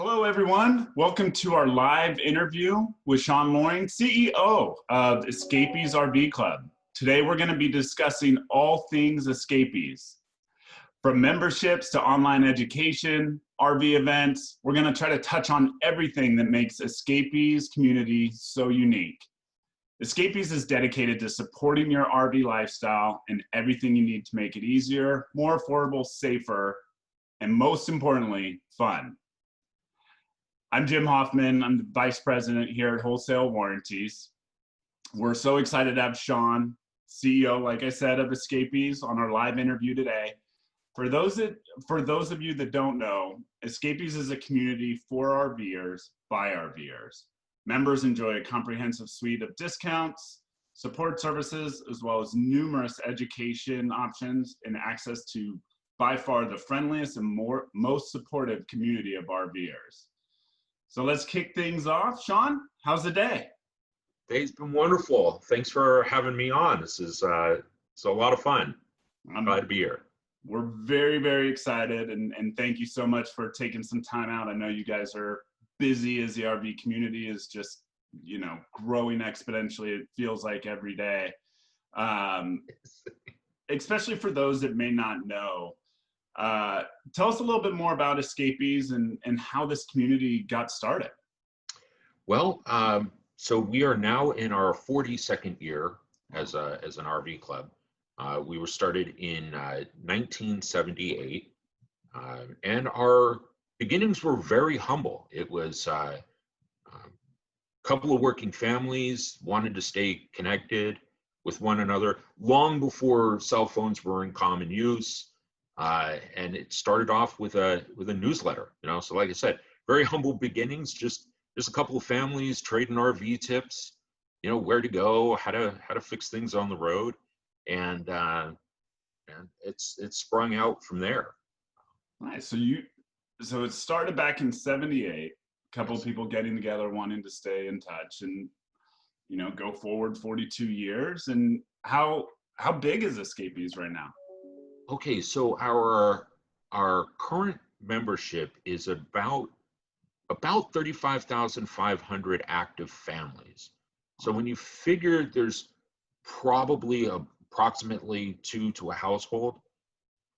Hello, everyone. Welcome to our live interview with Sean Loring, CEO of Escapees RV Club. Today, we're going to be discussing all things Escapees. From memberships to online education, RV events, we're going to try to touch on everything that makes Escapees community so unique. Escapees is dedicated to supporting your RV lifestyle and everything you need to make it easier, more affordable, safer, and most importantly, fun. I'm Jim Hoffman. I'm the Vice President here at Wholesale Warranties. We're so excited to have Sean, CEO, like I said, of Escapees on our live interview today. For those of you that don't know, Escapees is a community for RVers by RVers. Members enjoy a comprehensive suite of discounts, support services, as well as numerous education options and access to by far the friendliest and most supportive community of RVers. So let's kick things off. Sean, how's the day? Day's been wonderful. Thanks for having me on. This is it's a lot of fun. I'm glad to be here. We're very, very excited, and thank you so much for taking some time out. I know you guys are busy as the RV community is just, growing exponentially. It feels like every day, especially for those that may not know. Tell us a little bit more about Escapees and how this community got started. Well, so we are now in our 42nd year as an RV club. We were started in 1978, and our beginnings were very humble. It was a couple of working families wanted to stay connected with one another long before cell phones were in common use. And it started off with a newsletter, So like I said, very humble beginnings, just a couple of families trading RV tips, where to go, how to fix things on the road, and it's sprung out from there. Nice. So it started back in '78. A couple of people getting together, wanting to stay in touch, and go forward 42 years. And how big is Escapees right now? Okay, so our current membership is about 35,500 active families. So when you figure there's probably approximately 2 to a household,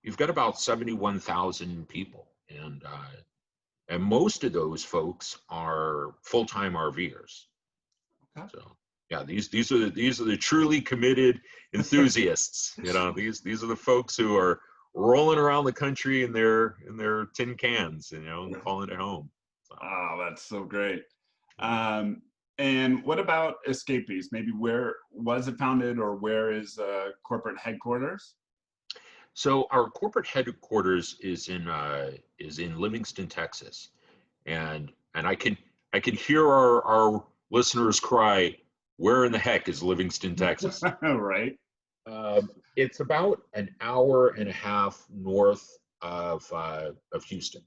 you've got about 71,000 people, and most of those folks are full-time RVers. Okay. So yeah, these are the truly committed enthusiasts. These are the folks who are rolling around the country in their tin cans, and calling it home. So. Oh, that's so great. And what about Escapees? Maybe where was it founded, or where is corporate headquarters? So our corporate headquarters is in Livingston, Texas, and I can hear our listeners cry, where in the heck is Livingston, Texas? Right. It's about an hour and a half north of Houston,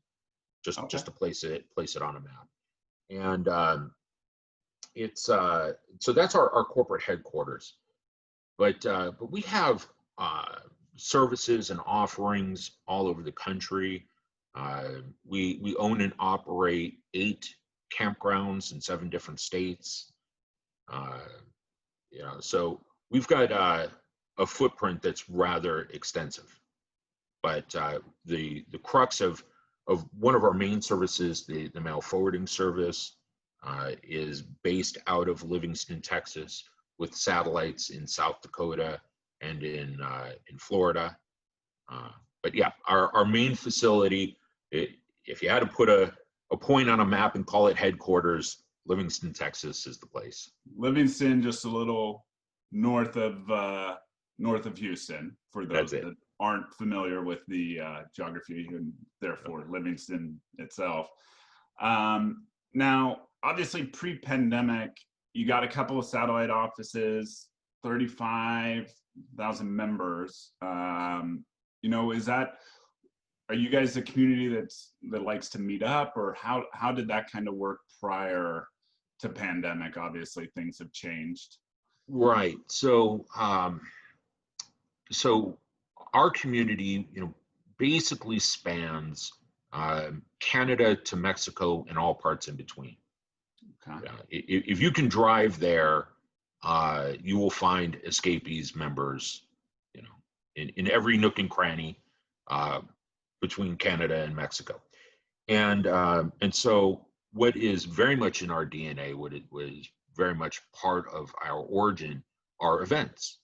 just to place it on a map. And it's so that's our corporate headquarters. But we have services and offerings all over the country. We own and operate 8 campgrounds in 7 different states. So we've got a footprint that's rather extensive, but the crux of one of our main services, the mail forwarding service, is based out of Livingston, Texas, with satellites in South Dakota and in Florida. But yeah, our main facility, if you had to put a point on a map and call it headquarters, Livingston, Texas is the place. Livingston, just a little north of Houston, for those that aren't familiar with the geography, and therefore Livingston itself. Now, obviously, pre-pandemic, you got a couple of satellite offices, 35,000 members. Are you guys a community that likes to meet up, or how did that kind of work prior to pandemic? Obviously, things have changed. Right. So our community, basically spans Canada to Mexico and all parts in between. Okay. If you can drive there, you will find Escapees members, you know, in every nook and cranny between Canada and Mexico. And so what is very much in our DNA, what it was very much part of our origin, are events.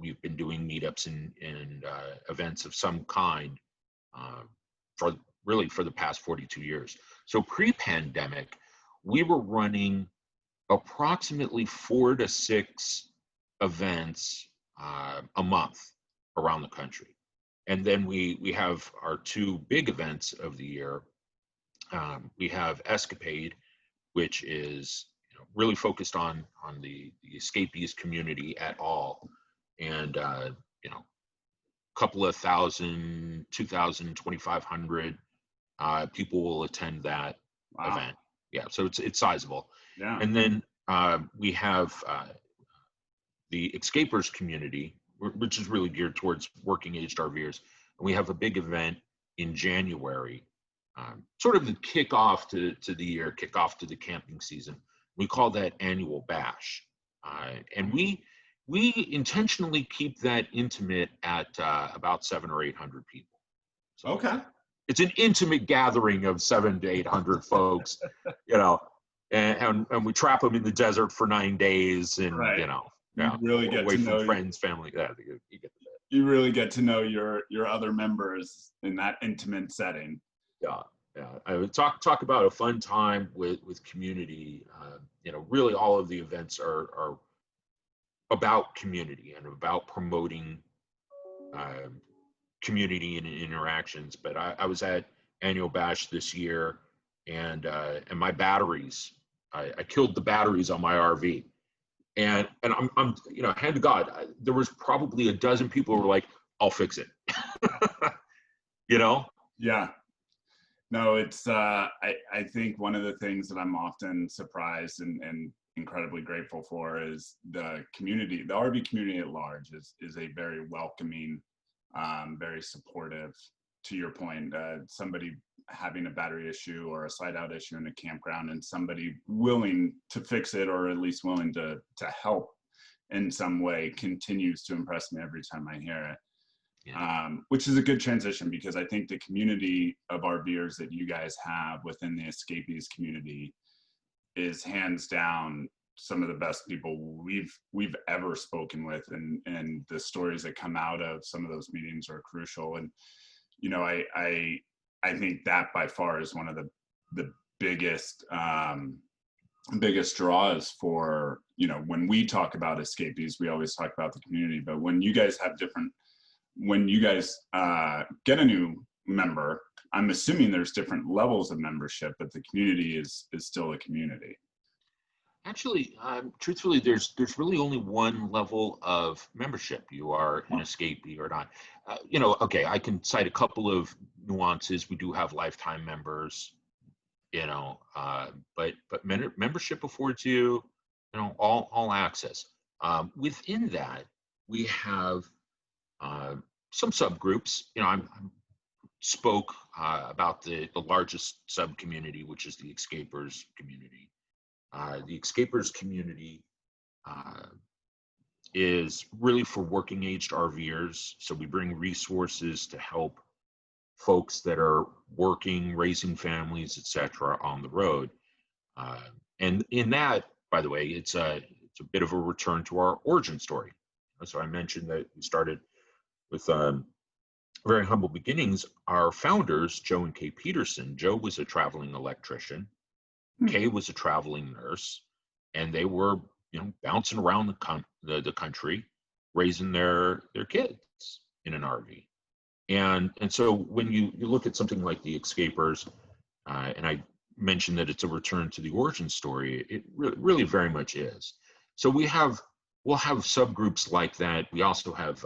We've been doing meetups and events of some kind for the past 42 years. So pre-pandemic, we were running approximately 4 to 6 events a month around the country. And then we have our 2 big events of the year. We have Escapade, which is, you know, really focused on the escapees community at all. And, you know, a couple of thousand, 2,000, 2,500 people will attend that event. Yeah, so it's sizable. Yeah. And then we have the Escapers community, which is really geared towards working aged RVers. And we have a big event in January, sort of the kickoff to the year, kickoff to the camping season. We call that Annual Bash. And we intentionally keep that intimate at about 700 or 800 people. So Okay. it's an intimate gathering of 700 to 800 folks, you know, and we trap them in the desert for 9 days, and Right. you know, You really get away to know from friends, family. Yeah, you get the You really get to know your other members in that intimate setting. Yeah. I would talk about a fun time with community. You know, really all of the events are about community and about promoting community and interactions. But I was at Annual Bash this year, and my batteries, I killed the batteries on my RV, and I'm you know, hand to God, there was probably a dozen people who were like, "I'll fix it," you know. Yeah. No, it's I think one of the things that I'm often surprised and incredibly grateful for is the community. The RV community at large is a very welcoming, very supportive. To your point, somebody having a battery issue or a slide out issue in a campground, and somebody willing to fix it, or at least willing to help in some way, continues to impress me every time I hear it. Yeah. Which is a good transition, because I think the community of RVers that you guys have within the Escapees community is hands down some of the best people we've ever spoken with, and the stories that come out of some of those meetings are crucial. And you know, I think that by far is one of the biggest draws for, you know, when we talk about Escapees, we always talk about the community, but when you guys get a new member, I'm assuming there's different levels of membership, but the community is still a community. Actually, truthfully, there's really only one level of membership. You are an escapee or not. You know, okay, I can cite a couple of nuances. We do have lifetime members, you know, but membership affords you, you know, all access. Within that, we have some subgroups. You know, I spoke about the largest sub community, which is the Escapers community. The Escapers community is really for working aged RVers. So we bring resources to help folks that are working, raising families, etc., on the road. And in that, by the way, it's a bit of a return to our origin story. So I mentioned that we started with very humble beginnings. Our founders, Joe and Kay Peterson. Joe was a traveling electrician. Kay was a traveling nurse, and they were, you know, bouncing around the country, raising their kids in an RV. And so when you look at something like the Escapers, and I mentioned that it's a return to the origin story, it really very much is. So we'll have subgroups like that. We also have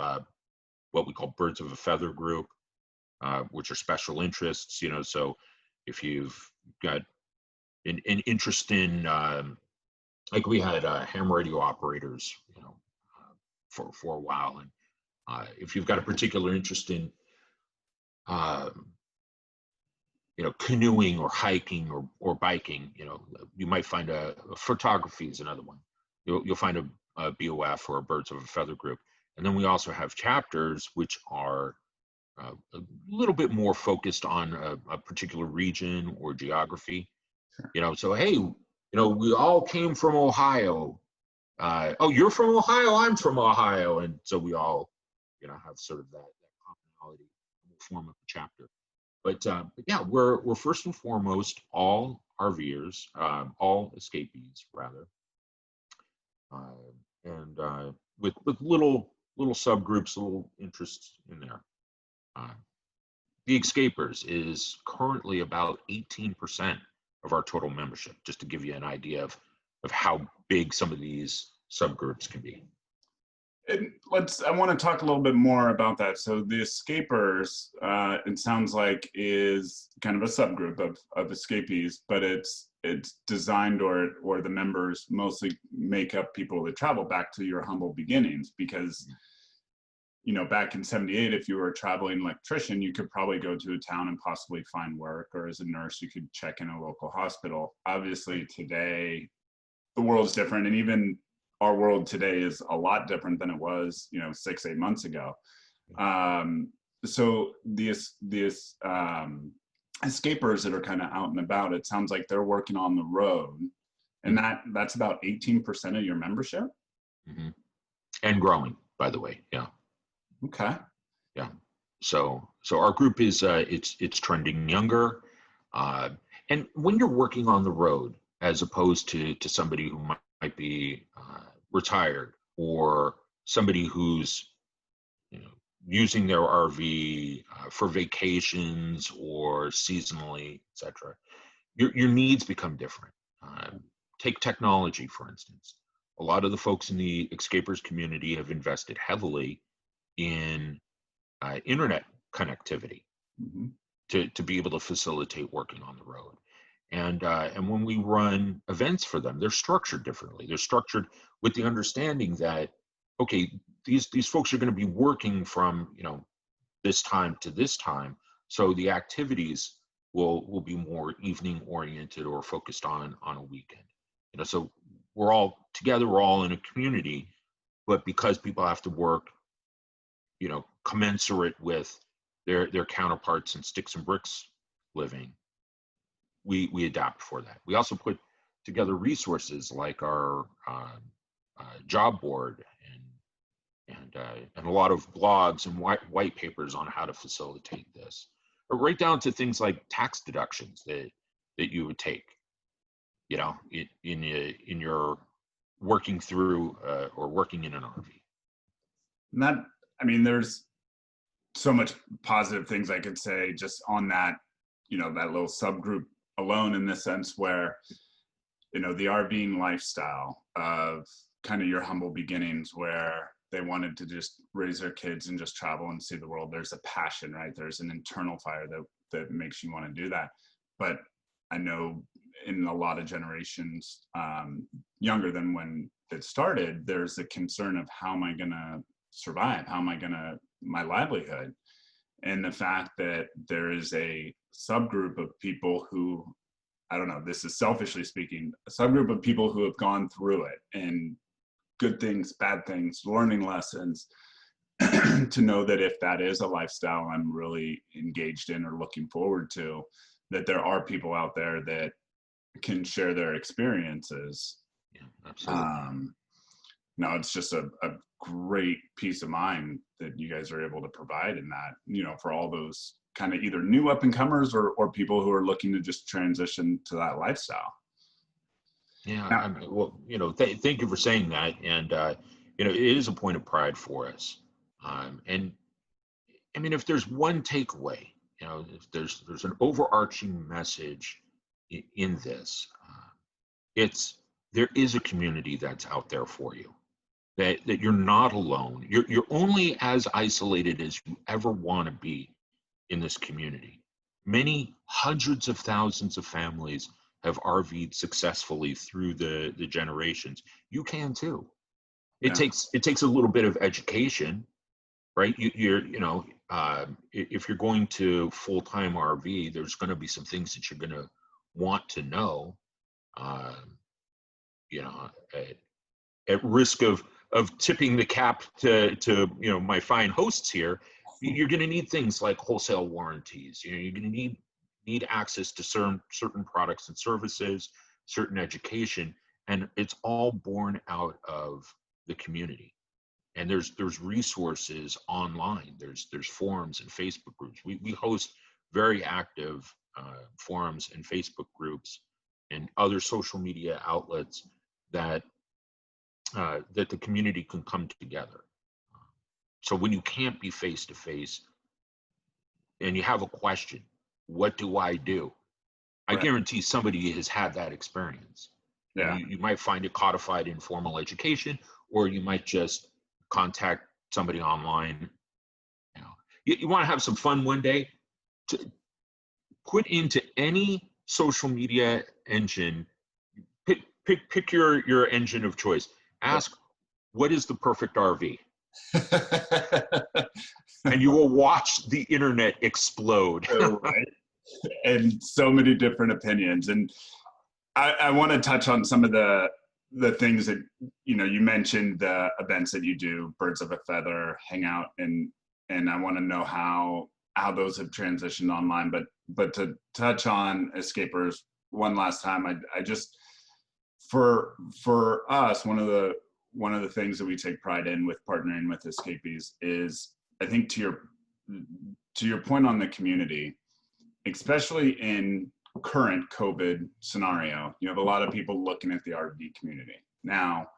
what we call birds of a feather group, which are special interests. You know, so if you've got an interest in, like we had ham radio operators, you know, for a while, and if you've got a particular interest in canoeing or hiking or biking. You might find a photography is another one. You'll find a BOF or a birds of a feather group. And then we also have chapters, which are a little bit more focused on a particular region or geography. So hey, we all came from Ohio. Oh, you're from Ohio, I'm from Ohio. And so we all, have sort of that commonality in the form of a chapter. But yeah, we're first and foremost all RVers, all escapees rather, and with little subgroups, little interests in there. The escapers is currently about 18% of our total membership, just to give you an idea of how big some of these subgroups can be. And I want to talk a little bit more about that. So the escapers, it sounds like, is kind of a subgroup of escapees, but it's designed or the members mostly make up people that travel back to your humble beginnings, because back in '78, if you were a traveling electrician, you could probably go to a town and possibly find work, or as a nurse, you could check in a local hospital. Obviously today, the world's different, and even our world today is a lot different than it was, 6-8 months ago. So these escapers that are kind of out and about, it sounds like they're working on the road, and that's about 18% of your membership. Mm-hmm. And growing, by the way. Yeah. Okay. Yeah. So our group is it's trending younger, and when you're working on the road, as opposed to somebody who might be retired, or somebody who's using their RV for vacations or seasonally, etc. Your needs become different. Take technology, for instance. A lot of the folks in the escapers community have invested heavily in internet connectivity to be able to facilitate working on the road. And when we run events for them, they're structured differently. They're structured with the understanding that, okay, these folks are going to be working from this time to this time, so the activities will be more evening oriented or focused on a weekend. So we're all together, we're all in a community, but because people have to work, commensurate with their counterparts in sticks and bricks living, we adapt for that. We also put together resources like our job board and a lot of blogs and white papers on how to facilitate this, or right down to things like tax deductions that you would take, in your working through or working in an RV. And that, there's so much positive things I could say just on that, that little subgroup alone, in the sense where, the RVing lifestyle of kind of your humble beginnings, where they wanted to just raise their kids and just travel and see the world. There's a passion, right? There's an internal fire that makes you want to do that. But I know in a lot of generations younger than when it started, there's a concern of, how am I going to survive? How am I going to, my livelihood? And the fact that there is a subgroup of people who, I don't know, this is selfishly speaking, a subgroup of people who have gone through it, and good things, bad things, learning lessons, to know that if that is a lifestyle I'm really engaged in or looking forward to, that there are people out there that can share their experiences. Yeah, absolutely. No, it's just a great peace of mind that you guys are able to provide in that, for all those kind of either new up and comers or people who are looking to just transition to that lifestyle. Yeah, well, thank you for saying that. And, it is a point of pride for us. And if there's one takeaway, if there's an overarching message in this, there is a community that's out there for you, that you're not alone. You're only as isolated as you ever want to be in this community. Many hundreds of thousands of families have RV'd successfully through the generations. You can too. It takes a little bit of education, right? if you're going to full-time RV, there's going to be some things that you're going to want to know. You know, at risk of tipping the cap to my fine hosts here, you're going to need things like wholesale warranties. You know, you're going to need access to certain products and services, certain education, and it's all born out of the community. And there's resources online. There's forums and Facebook groups. We host very active forums and Facebook groups and other social media outlets that that the community can come together. So when you can't be face to face and you have a question, what do I do? I Right. guarantee somebody has had that experience. Yeah. You might find it codified in formal education, or you might just contact somebody online. You want to have some fun one day, to put into any social media engine, pick your engine of choice. Ask, what is the perfect RV? And you will watch the internet explode. Right. And so many different opinions. And I want to touch on some of the things that, you mentioned the events that you do, Birds of a Feather, Hangout, and I want to know how those have transitioned online. But to touch on Escapers one last time, I just, for us, one of the things that we take pride in with partnering with Escapees is, I think to your point on the community, especially in current COVID scenario, you have a lot of people looking at the RV community. Now,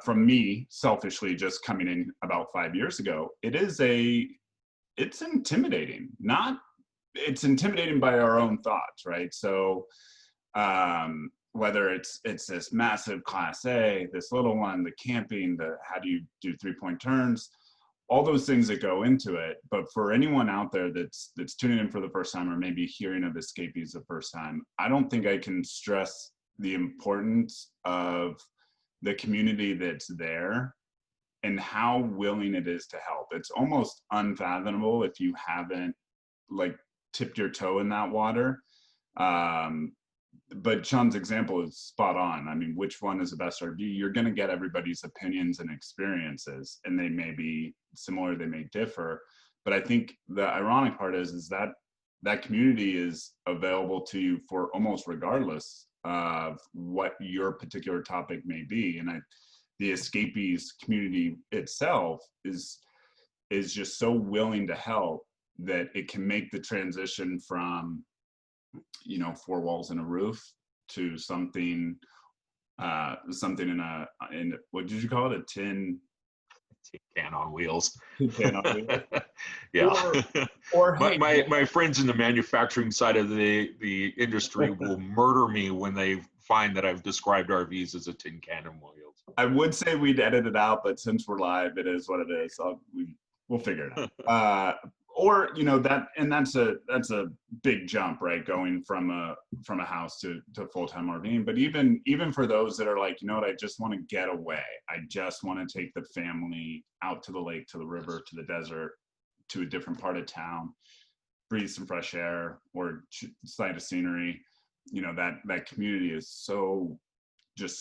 from me, selfishly, just coming in about 5 years ago, it's intimidating. It's intimidating by our own thoughts, right? So, whether it's this massive Class A, this little one, the camping, how do you do 3-point turns, all those things that go into it. But for anyone out there that's tuning in for the first time, or maybe hearing of Escapees the first time, I don't think I can stress the importance of the community that's there and how willing it is to help. It's almost unfathomable if you haven't tipped your toe in that water. But Sean's example is spot on. I mean, which one is the best RV? You're going to get everybody's opinions and experiences, and they may be similar, they may differ. But I think the ironic part is that community is available to you for almost regardless of what your particular topic may be. And the Escapees community itself is just so willing to help that it can make the transition from 4 walls and a roof to something in what did you call it? A tin can on wheels. Tin on wheels. Yeah. Or hey, my friends in the manufacturing side of the industry will murder me when they find that I've described RVs as a tin can on wheels. I would say we'd edit it out, but since we're live, it is what it is. We'll figure it out. Or that's a big jump, right? Going from a house to full-time RVing. But even for those that are like, you know what, I just want to get away. I just want to take the family out to the lake, to the river, to the desert, to a different part of town, breathe some fresh air or sight of scenery. That community is so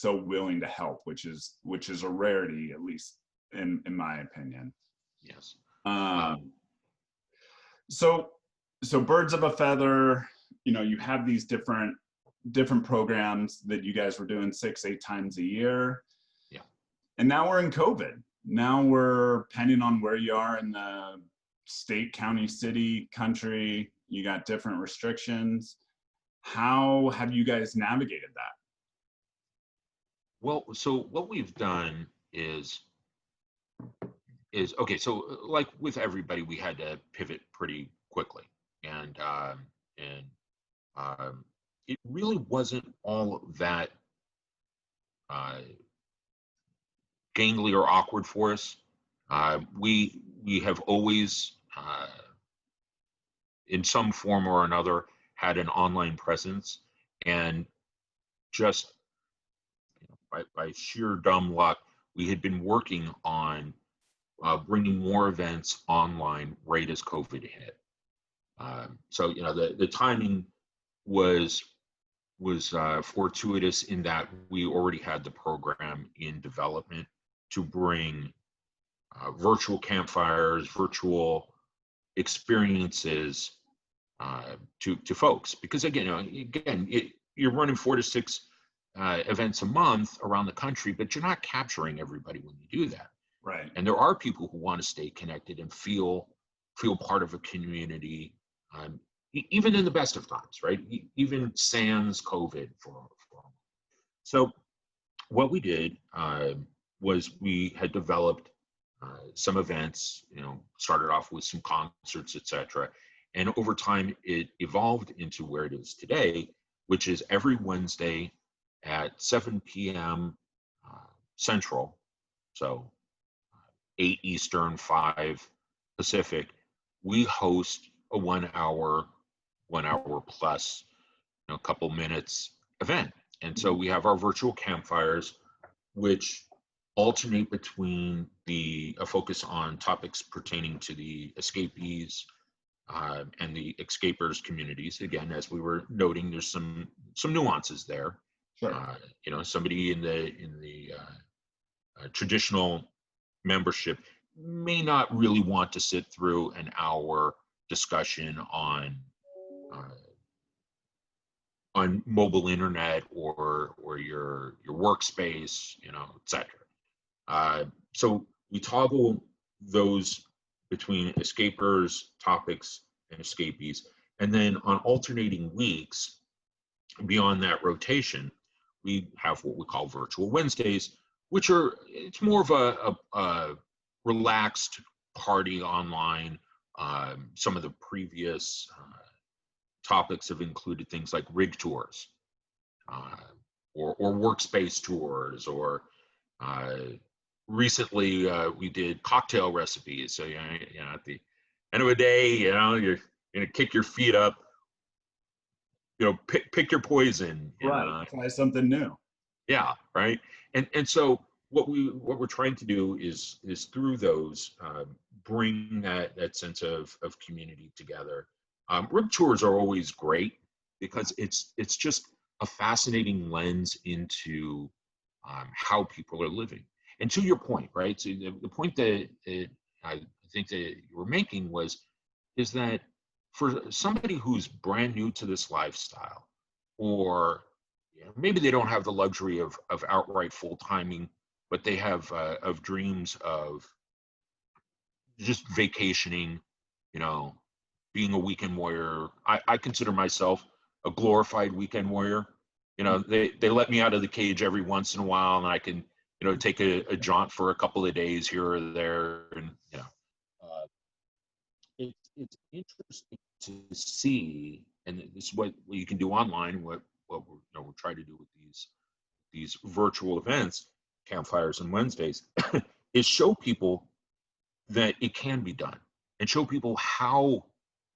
willing to help, which is a rarity, at least in my opinion. Yes. So Birds of a Feather, you have these different programs that you guys were doing 6-8 times a year. Yeah. And now we're in COVID. Now we're, depending on where you are in the state, county, city, country, you got different restrictions. How have you guys navigated that? Well, so what we've done is okay. So like with everybody, we had to pivot pretty quickly, and it really wasn't all that gangly or awkward for us. We have always, in some form or another, had an online presence, and just by sheer dumb luck, we had been working on bringing more events online right as COVID hit. So the timing was fortuitous in that we already had the program in development to bring virtual campfires, virtual experiences to folks. Because again, you're running 4 to 6 events a month around the country, but you're not capturing everybody when you do that. Right. And there are people who want to stay connected and feel part of a community, even in the best of times, right? Even sans COVID for so what we did was we had developed some events, started off with some concerts, etc. And over time, it evolved into where it is today, which is every Wednesday at 7 p.m. Central, so 8 Eastern, 5 Pacific, we host a 1 hour plus, a couple minutes event. And so we have our virtual campfires, which alternate between a focus on topics pertaining to the escapees and the escapers communities. Again, as we were noting, there's some nuances there. Sure. Somebody in the traditional membership may not really want to sit through an hour discussion on mobile internet or your workspace, etc. So we toggle those between escapers, topics, and escapees. And then on alternating weeks, beyond that rotation, we have what we call virtual Wednesdays, which it's more of a relaxed party online. Some of the previous topics have included things like rig tours, or workspace tours, or recently we did cocktail recipes. So at the end of the day, you're gonna kick your feet up, pick your poison. Right. Try something new. Yeah, right. And so what we're trying to do is through those bring that sense of community together. Rig tours are always great because it's just a fascinating lens into how people are living. And to your point, right? So the point that I think that you were making is that for somebody who's brand new to this lifestyle, or maybe they don't have the luxury of outright full timing, but they have of dreams of just vacationing, being a weekend warrior. I consider myself a glorified weekend warrior. They let me out of the cage every once in a while, and I can, take a jaunt for a couple of days here or there. And, it's interesting to see, and this is what you can do online, what we're trying to do with these virtual events, campfires and Wednesdays, is show people that it can be done, and show people how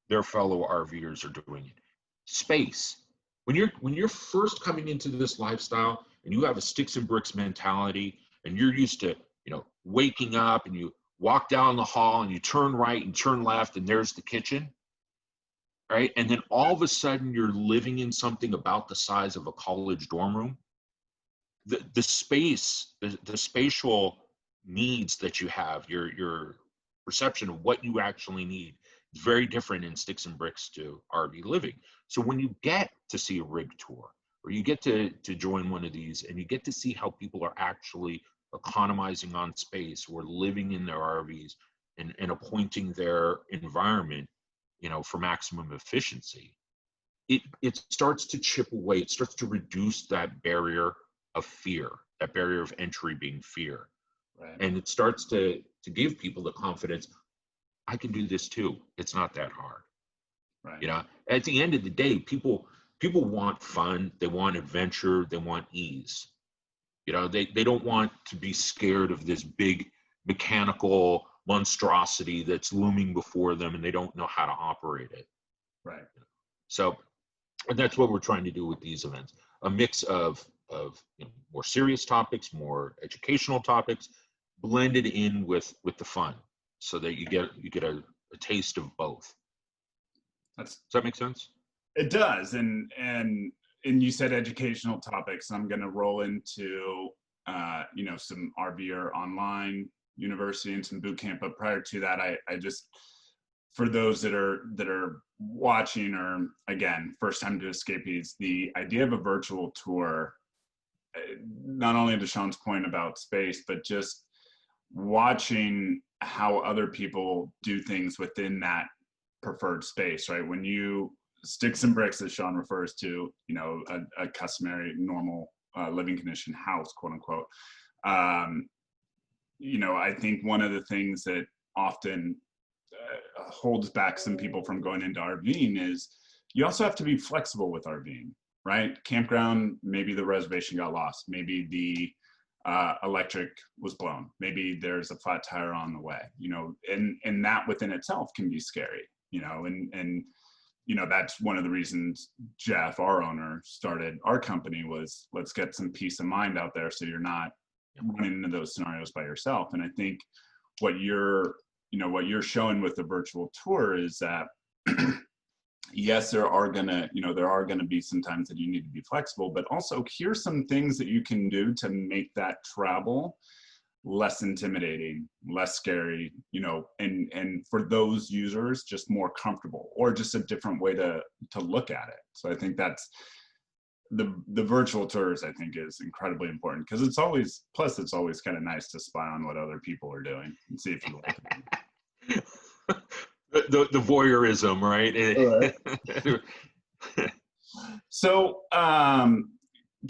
their fellow RVers are doing it. Space. When you're first coming into this lifestyle and you have a sticks and bricks mentality, and you're used to, waking up and you walk down the hall and you turn right and turn left and there's the kitchen, right? And then all of a sudden you're living in something about the size of a college dorm room. The space, the spatial needs that you have, your perception of what you actually need, is very different in sticks and bricks to RV living. So when you get to see a rig tour, or you get to join one of these, and you get to see how people are actually economizing on space, or living in their RVs and appointing their environment, for maximum efficiency, it starts to chip away. It starts to reduce that barrier of fear, that barrier of entry being fear. Right. And it starts to give people the confidence, I can do this too. It's not that hard. Right. At the end of the day, people want fun, they want adventure, they want ease. They don't want to be scared of this big mechanical monstrosity that's looming before them, and they don't know how to operate it. Right. So, and that's what we're trying to do with these events, a mix of more serious topics, more educational topics, blended in with the fun, so that you get a taste of both. That's, Does that make sense? it does. And you said educational topics. I'm going to roll into, some RVer online university and some boot camp. But prior to that, I just, for those that are watching, or again, first time to Escapees, the idea of a virtual tour, not only to Sean's point about space, but just watching how other people do things within that preferred space, right? When you sticks and bricks, as Sean refers to, a customary, normal living condition house, quote unquote. I think one of the things that often holds back some people from going into RVing is you also have to be flexible with RVing, right? Campground, maybe the reservation got lost. Maybe the electric was blown. Maybe there's a flat tire on the way, and that within itself can be scary, and that's one of the reasons Jeff, our owner, started our company, was let's get some peace of mind out there so you're not running into those scenarios by yourself. And I think what you're showing with the virtual tour is that yes, there are gonna be some times that you need to be flexible, but also here's some things that you can do to make that travel less intimidating, less scary, and for those users, just more comfortable, or just a different way to look at it. So I think that's the virtual tours, I think, is incredibly important, because it's always kind of nice to spy on what other people are doing and see if you like it. The voyeurism, right? Right. So can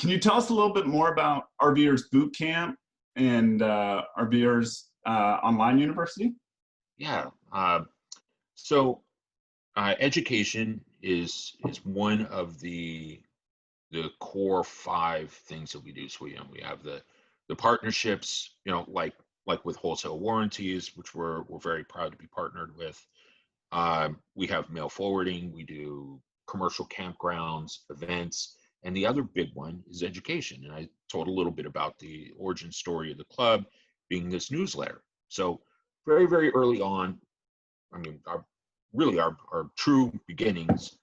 you tell us a little bit more about RVers Boot Camp and RVers Online University? Yeah. So education is one of the core 5 things that we do. So we have the partnerships, like with Wholesale Warranties, which we're very proud to be partnered with. We have mail forwarding. We do commercial campgrounds, events, and the other big one is education. And I told a little bit about the origin story of the club being this newsletter. So very, very early on, I mean, our true beginnings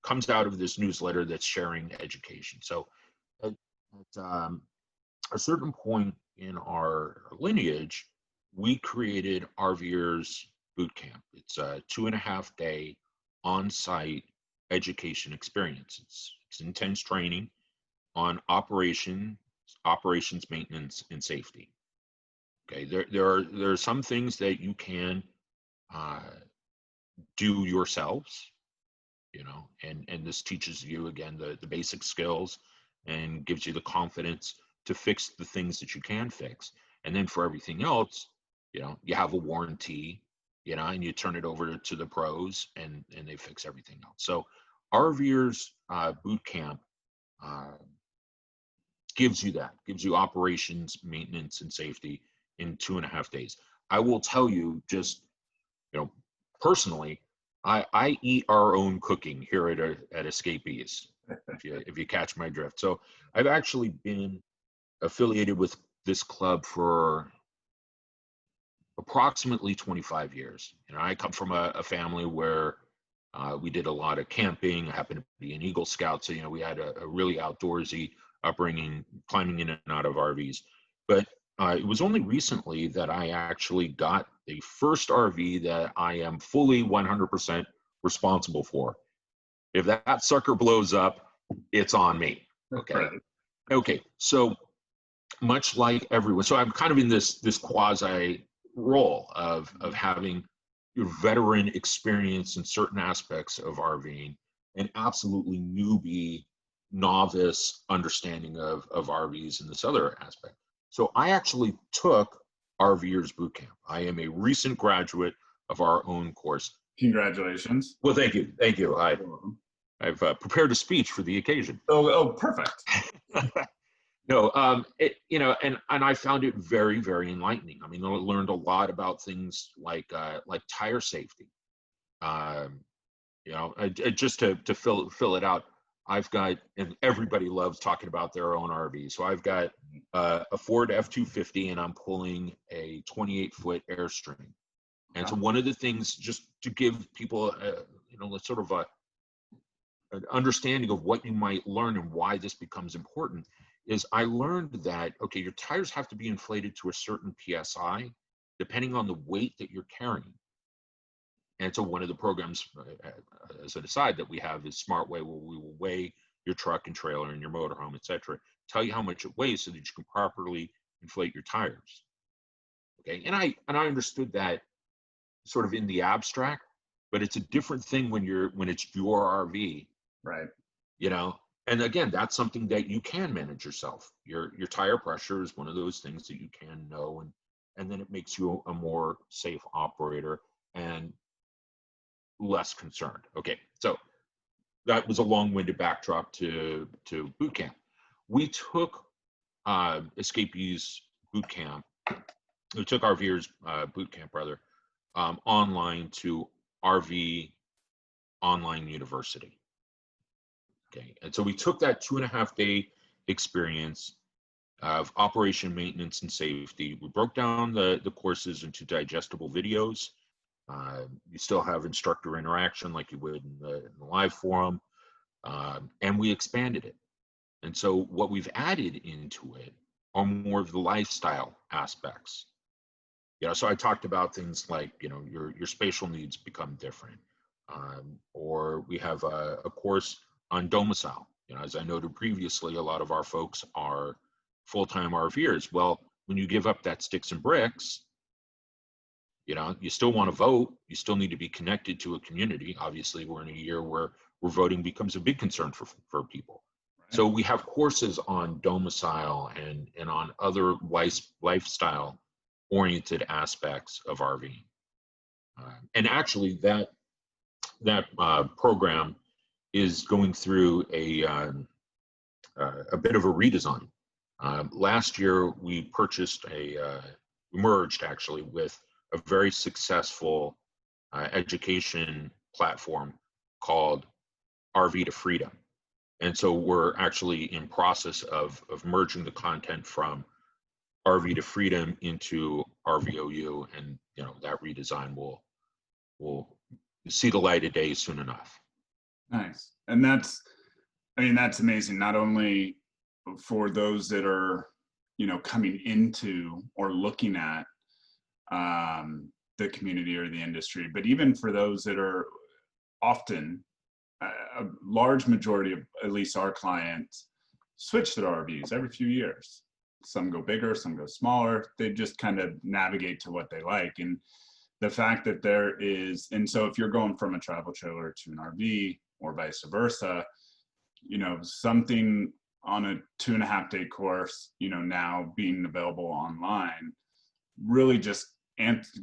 comes out of this newsletter that's sharing education. So at a certain point in our lineage, we created RVers Boot Camp. It's a 2.5-day on-site education experience. It's intense training on operations, maintenance, and safety. Okay, there are some things that you can do yourselves, and this teaches you, again, the basic skills and gives you the confidence to fix the things that you can fix. And then for everything else, you have a warranty, and you turn it over to the pros, and they fix everything else. So RVers Boot Camp gives you operations, maintenance, and safety in 2.5 days. I will tell you, just personally, I eat our own cooking here at Escapees, if you catch my drift. So I've actually been affiliated with this club for approximately 25 years. I come from a family where we did a lot of camping. I happened to be an Eagle Scout, so we had a really outdoorsy upbringing, climbing in and out of RVs. But it was only recently that I actually got the first RV that I am fully 100% responsible for. If that sucker blows up, it's on me. Okay. Right. Okay. So much like everyone, so I'm kind of in this quasi role of having veteran experience in certain aspects of RVing and absolutely newbie, novice understanding of RVs in this other aspect. So I actually took RVers Boot Camp. I am a recent graduate of our own course. Congratulations. Well, thank you. Thank you. I've prepared a speech for the occasion. Oh, perfect. No, and I found it very, very enlightening. I mean, I learned a lot about things like tire safety. Just to fill it out, and everybody loves talking about their own RV. So I've got a Ford F-250, and I'm pulling a 28-foot Airstream. And so one of the things, just to give people, sort of an understanding of what you might learn and why this becomes important, is I learned that, okay, your tires have to be inflated to a certain PSI, depending on the weight that you're carrying. And so one of the programs, as an aside, that we have is Smart Weigh, where we will weigh your truck and trailer and your motorhome, et cetera, tell you how much it weighs so that you can properly inflate your tires. Okay, and I understood that sort of in the abstract, but it's a different thing when it's your RV, right? And again, that's something that you can manage yourself. Your tire pressure is one of those things that you can know, and then it makes you a more safe operator and less concerned. Okay, so that was a long-winded backdrop to boot camp. We took Escapees boot camp. We took RVers boot camp, rather, online to RV Online University. Okay, and so we took that 2.5-day experience of operation, maintenance, and safety. We broke down the courses into digestible videos. You still have instructor interaction like you would in the live forum, and we expanded it. And so what we've added into it are more of the lifestyle aspects. So I talked about things like, your spatial needs become different. Or we have a course on domicile. As I noted previously, a lot of our folks are full-time RVers. Well, when you give up that sticks and bricks, you still want to vote. You still need to be connected to a community. Obviously, we're in a year where voting becomes a big concern for people. Right. So we have courses on domicile and on other lifestyle-oriented aspects of RVing. And actually, that program is going through a bit of a redesign. Last year, we merged actually with a very successful education platform called RV to Freedom. And so we're actually in process of merging the content from RV to Freedom into RVOU, and that redesign will see the light of day soon enough. Nice. And that's amazing, not only for those that are coming into or looking at the community or the industry, but even for those that are often, a large majority of at least our clients switch their RVs every few years. Some go bigger, some go smaller. They just kind of navigate to what they like. And the fact that and so if you're going from a travel trailer to an RV or vice versa, something on a 2.5-day course, now being available online, really just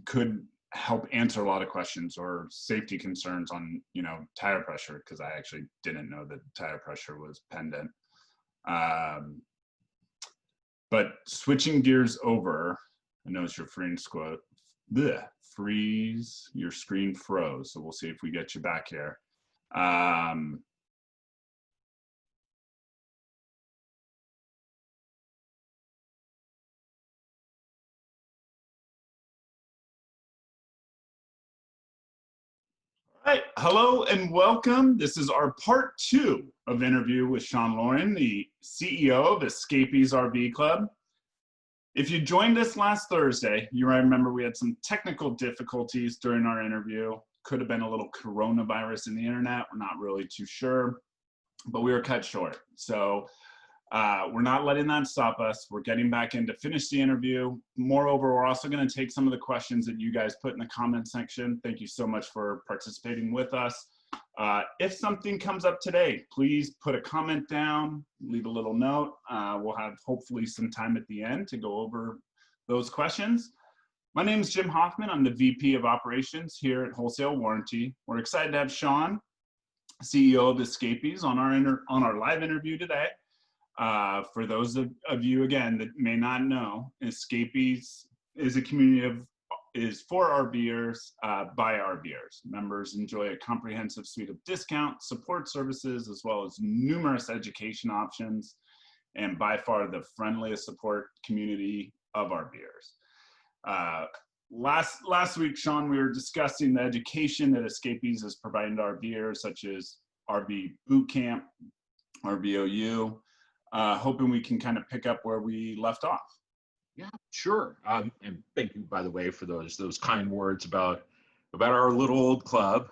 could help answer a lot of questions or safety concerns on, tire pressure, because I actually didn't know that tire pressure was pendant. But switching gears over, I notice your your screen froze, so we'll see if we get you back here. All right, hello and welcome. This is our part 2 of interview with Sean Lauren, the CEO of Escapees RV Club. If you joined us last Thursday, you might remember we had some technical difficulties during our interview. Could have been a little coronavirus in the internet. We're not really too sure, but we were cut short. So we're not letting that stop us. We're getting back in to finish the interview. Moreover, we're also going to take some of the questions that you guys put in the comment section. Thank you so much for participating with us. If something comes up today, please put a comment down, leave a little note. We'll have hopefully some time at the end to go over those questions. My name is Jim Hoffman. I'm the VP of Operations here at Wholesale Warranty. We're excited to have Sean, CEO of Escapees, on our live interview today. For those of you, again, that may not know, Escapees is a community of is for RVers by RVers. Members enjoy a comprehensive suite of discount support services, as well as numerous education options, and by far the friendliest support community of RVers. Last week, Sean, we were discussing the education that Escapees is providing to RVers, such as RV Boot Camp, RVOU, hoping we can kind of pick up where we left off. Yeah, sure. And thank you, by the way, for those kind words about our little old club.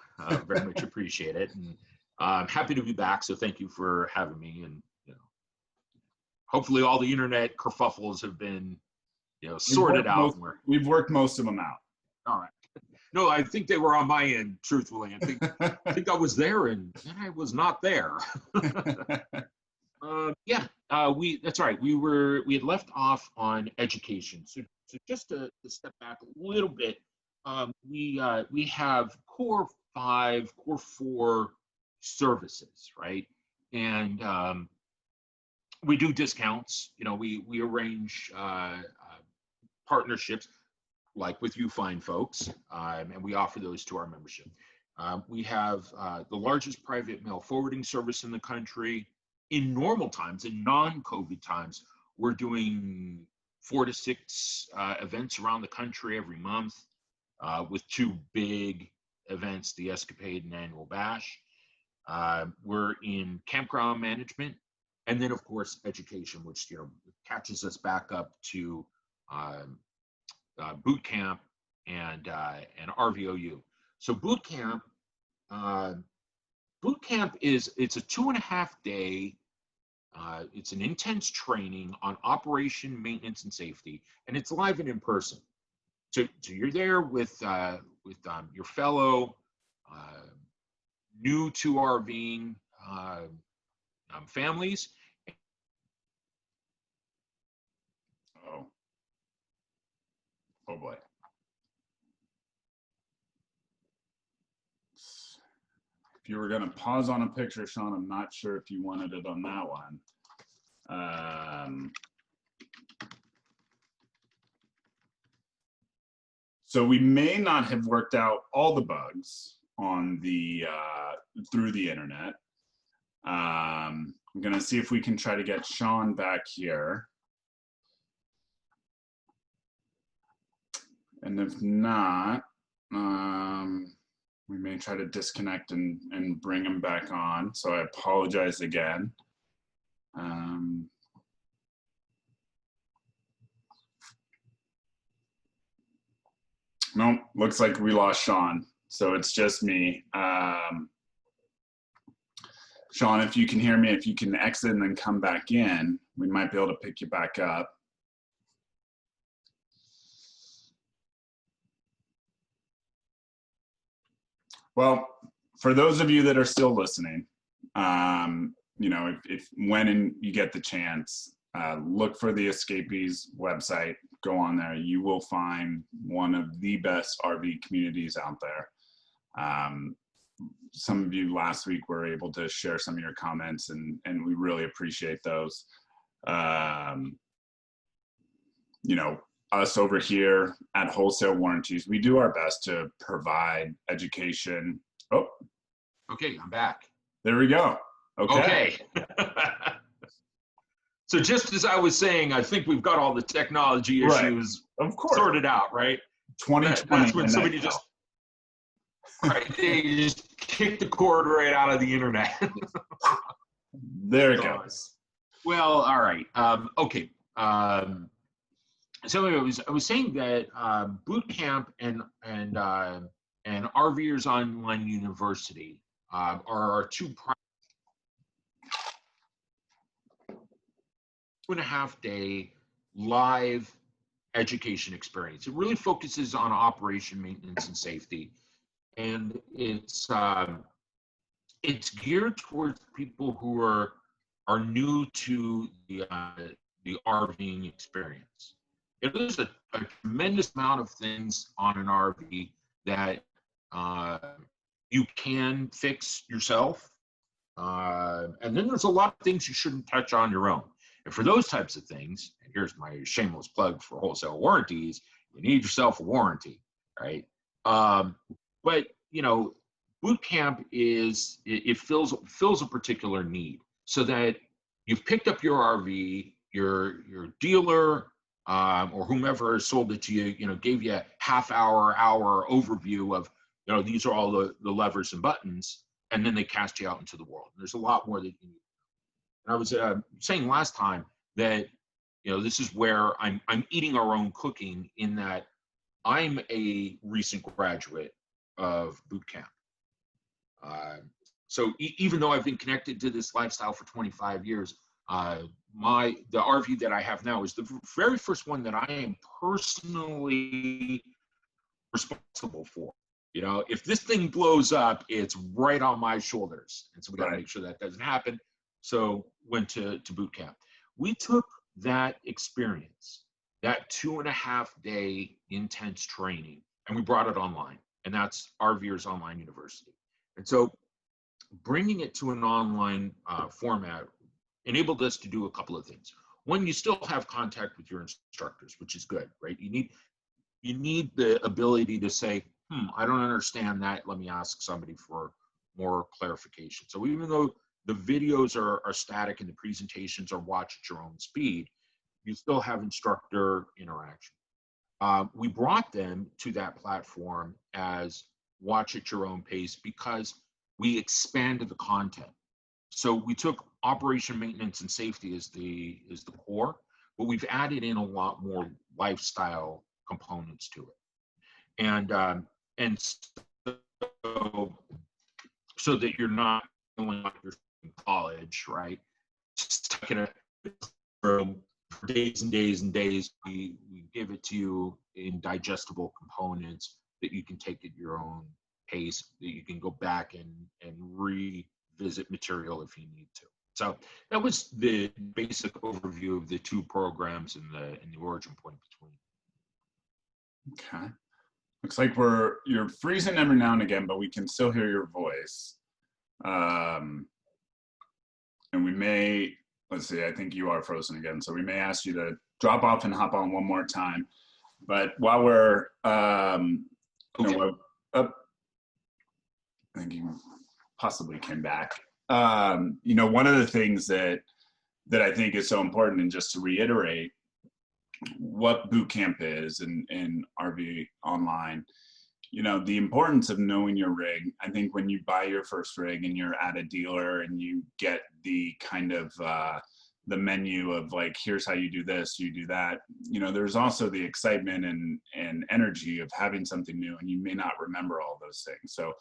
Very much appreciate it, and I'm happy to be back. So thank you for having me. And hopefully all the internet kerfuffles have been sorted out. We've worked most of them out. All right. No, I think they were on my end. Truthfully, I think I was there, and then I was not there. That's right. We had left off on education. So just to step back a little bit, we have core 4 services, right? And we do discounts. We arrange partnerships, like with you fine folks, and we offer those to our membership. We have the largest private mail forwarding service in the country. In normal times, in non-COVID times, we're doing 4 to 6 events around the country every month, with 2 big events, the Escapade and Annual Bash. We're in campground management, and then of course education, which catches us back up to boot camp and RVOU. So boot camp it's a 2.5 day. It's an intense training on operation, maintenance, and safety, and it's live and in person. So you're there with your fellow new to RVing families. Oh boy. If you were going to pause on a picture, Sean, I'm not sure if you wanted it on that one. So we may not have worked out all the bugs on the through the internet. I'm going to see if we can try to get Sean back here. And if not, we may try to disconnect and bring him back on. So I apologize again. No, looks like we lost Sean. So it's just me. Sean, if you can hear me, if you can exit and then come back in, we might be able to pick you back up. Well, for those of you that are still listening, if when you get the chance, look for the Escapees website, go on there. You will find one of the best RV communities out there. Some of you last week were able to share some of your comments, and we really appreciate those. Us over here at Wholesale Warranties, we do our best to provide education. Oh, okay, I'm back. There we go. Okay. So just as I was saying, I think we've got all the technology issues sorted out, right? 2020. That's when somebody they just kicked the cord right out of the internet. There it goes. Well, all right. Okay. So I was saying that boot camp and RVers Online University are our 2.5 day live education experience. It really focuses on operation, maintenance, and safety, and it's geared towards people who are new to the RVing experience. There's a tremendous amount of things on an RV that you can fix yourself, and then there's a lot of things you shouldn't touch on your own. And for those types of things, and here's my shameless plug for Wholesale Warranties, you need yourself a warranty. right? But you know, boot camp it fills a particular need, so that you've picked up your RV, your dealer or whomever sold it to you, you know, gave you a hour overview of, you know, these are all the levers and buttons, and then they cast you out into the world. And there's a lot more that you need. And I was saying last time that, you know, this is where I'm eating our own cooking, in that I'm a recent graduate of boot camp. So even though I've been connected to this lifestyle for 25 years, the RV that I have now is the very first one that I am personally responsible for. You know, if this thing blows up, it's right on my shoulders, and so we got to make sure that doesn't happen. So went to boot camp. We took that experience, that 2.5-day intense training, and we brought it online, and that's RVers Online University. And so bringing it to an online format enabled us to do a couple of things. One, you still have contact with your instructors, which is good, right? You need the ability to say, I don't understand that. Let me ask somebody for more clarification. So even though the videos are static and the presentations are watch at your own speed, you still have instructor interaction. We brought them to that platform as watch at your own pace because we expanded the content. So we took operation, maintenance, and safety as the core, but we've added in a lot more lifestyle components to it. And so that you're not feeling like you're in college, right? Stuck in a room for days and days and days. We give it to you in digestible components that you can take at your own pace, that you can go back and revisit material if you need to. So that was the basic overview of the two programs and the origin point between. Okay. Looks like you're freezing every now and again, but we can still hear your voice. And we may, let's see, I think you are frozen again. So we may ask you to drop off and hop on one more time. But while we're, okay. I think you possibly came back. You know, one of the things that I think is so important, and just to reiterate what boot camp is in RV Online, you know, the importance of knowing your rig. I think when you buy your first rig and you're at a dealer and you get the kind of the menu of like, here's how you do this, you do that, you know, there's also the excitement and energy of having something new, and you may not remember all those things. So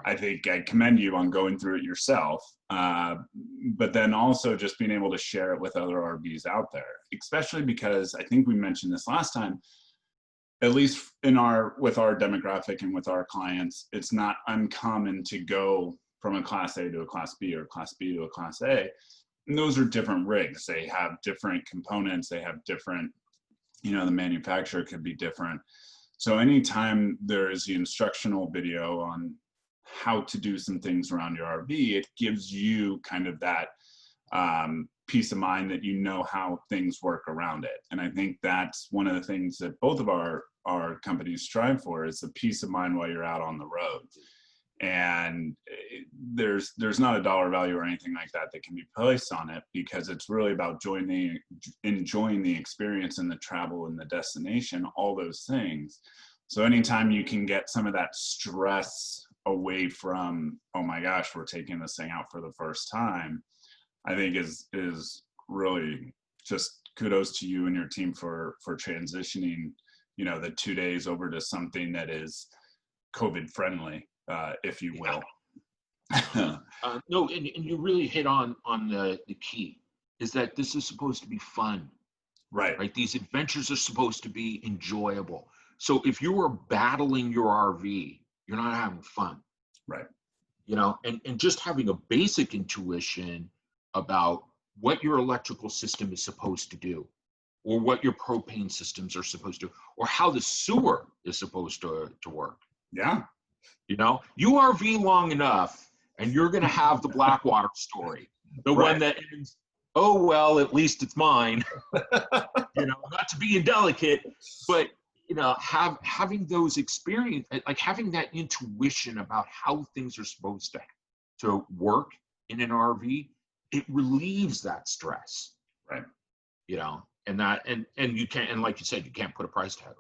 I think I commend you on going through it yourself, but then also just being able to share it with other RVs out there, especially because I think we mentioned this last time, at least with our demographic and with our clients, it's not uncommon to go from a Class A to a Class B or Class B to a Class A. And those are different rigs. They have different components. They have different, you know, the manufacturer could be different. So anytime there is the instructional video on how to do some things around your RV, it gives you kind of that peace of mind that you know how things work around it. And I think that's one of the things that both of our companies strive for, is the peace of mind while you're out on the road. And there's not a dollar value or anything like that can be placed on it, because it's really about enjoying the experience and the travel and the destination, all those things. So anytime you can get some of that stress away from, oh my gosh, we're taking this thing out for the first time, I think is really just kudos to you and your team for transitioning, you know, the 2 days over to something that is COVID friendly, if you will. No, and you really hit on the key, is that this is supposed to be fun. Right. These adventures are supposed to be enjoyable. So if you are battling your RV, you're not having fun. Right. You know, and just having a basic intuition about what your electrical system is supposed to do, or what your propane systems are supposed to do, or how the sewer is supposed to work. Yeah. You know, you RV long enough and you're going to have the Blackwater story, the one that ends, oh, well, at least it's mine. You know, not to be indelicate, but having those experience, like having that intuition about how things are supposed to work in an RV, it relieves that stress. Right. And you can't, and like you said, you can't put a price tag on.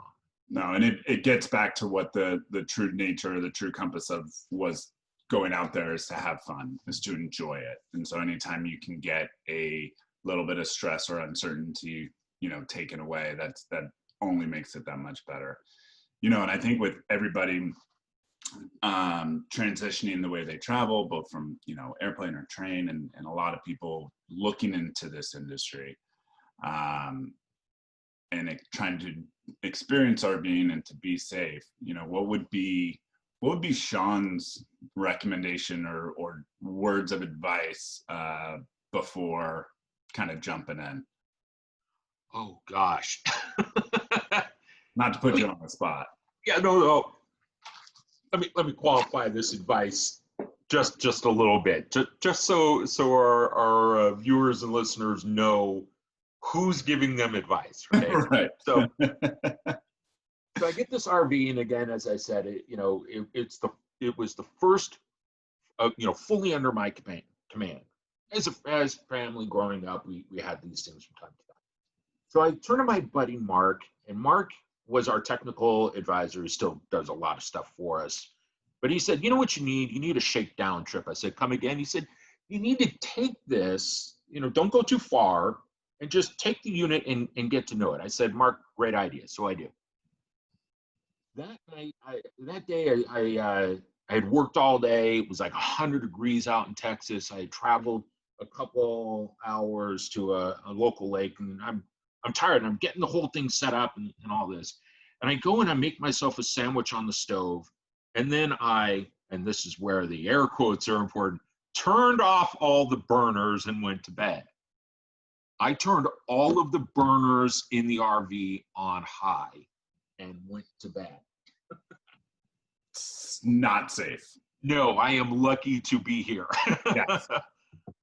No, and it gets back to what the true nature, the true compass of was going out there is to have fun, is to enjoy it. And so anytime you can get a little bit of stress or uncertainty, taken away, that only makes it that much better. And I think with everybody transitioning the way they travel, both from, airplane or train, and a lot of people looking into this industry, and trying to experience RVing and to be safe, what would be Sean's recommendation or words of advice before kind of jumping in? Oh gosh. Not to put you on the spot. Yeah, no. Let me qualify this advice just a little bit, just so our viewers and listeners know who's giving them advice, right? Right. So I get this RV, and again, as I said, it was the first, fully under my command. As family growing up, we had these things from time to time. So I turned to my buddy Mark, and Mark was our technical advisor. He still does a lot of stuff for us. But he said, you know what you need? You need a shakedown trip. I said, come again? He said, you need to take this, don't go too far, and just take the unit and get to know it. I said, Mark, great idea. So I do. That night, that day, I had worked all day. It was like 100 degrees out in Texas. I had traveled a couple hours to a local lake, and I'm tired, and I'm getting the whole thing set up and all this. And I go and I make myself a sandwich on the stove. And then and this is where the air quotes are important, turned off all the burners and went to bed. I turned all of the burners in the RV on high and went to bed. It's not safe. No, I am lucky to be here. Yes.